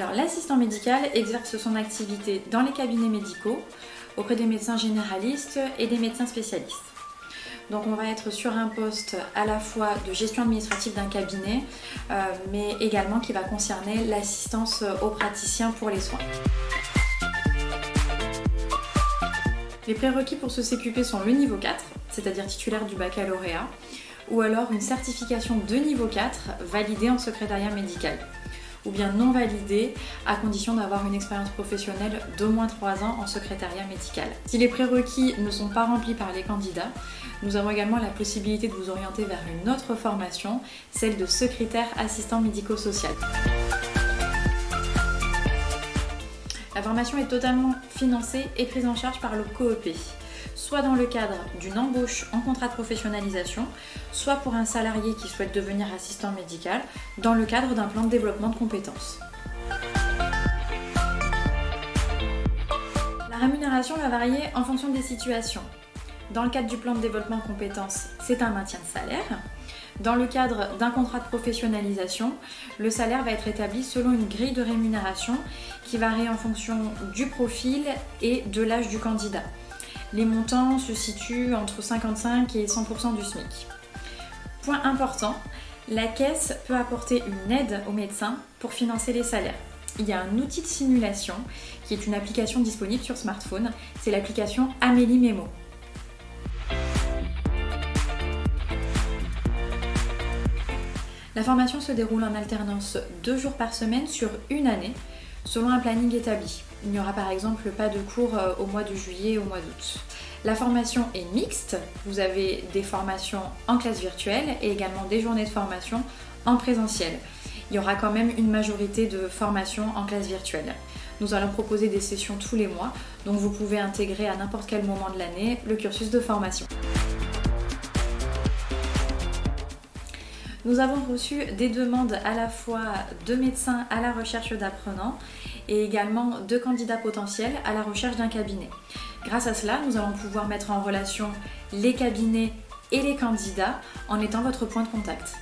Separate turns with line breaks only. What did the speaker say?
Alors l'assistant médical exerce son activité dans les cabinets médicaux, auprès des médecins généralistes et des médecins spécialistes. Donc on va être sur un poste à la fois de gestion administrative d'un cabinet, mais également qui va concerner l'assistance aux praticiens pour les soins. Les prérequis pour ce CQP sont le niveau 4, c'est-à-dire titulaire du baccalauréat, ou alors une certification de niveau 4 validée en secrétariat médical, ou bien non validée à condition d'avoir une expérience professionnelle d'au moins 3 ans en secrétariat médical. Si les prérequis ne sont pas remplis par les candidats, nous avons également la possibilité de vous orienter vers une autre formation, celle de secrétaire assistant médico-social. La formation est totalement financée et prise en charge par le COEP, soit dans le cadre d'une embauche en contrat de professionnalisation, soit pour un salarié qui souhaite devenir assistant médical dans le cadre d'un plan de développement de compétences. La rémunération va varier en fonction des situations. Dans le cadre du plan de développement de compétences, c'est un maintien de salaire. Dans le cadre d'un contrat de professionnalisation, le salaire va être établi selon une grille de rémunération qui varie en fonction du profil et de l'âge du candidat. Les montants se situent entre 55 et 100% du SMIC. Point important, la caisse peut apporter une aide aux médecins pour financer les salaires. Il y a un outil de simulation qui est une application disponible sur smartphone, c'est l'application Amélie Mémo. La formation se déroule en alternance 2 jours par semaine sur une année, selon un planning établi. Il n'y aura par exemple pas de cours au mois de juillet et au mois d'août. La formation est mixte, vous avez des formations en classe virtuelle et également des journées de formation en présentiel. Il y aura quand même une majorité de formations en classe virtuelle. Nous allons proposer des sessions tous les mois, donc vous pouvez intégrer à n'importe quel moment de l'année le cursus de formation. Nous avons reçu des demandes à la fois de médecins à la recherche d'apprenants et également de candidats potentiels à la recherche d'un cabinet. Grâce à cela, nous allons pouvoir mettre en relation les cabinets et les candidats en étant votre point de contact.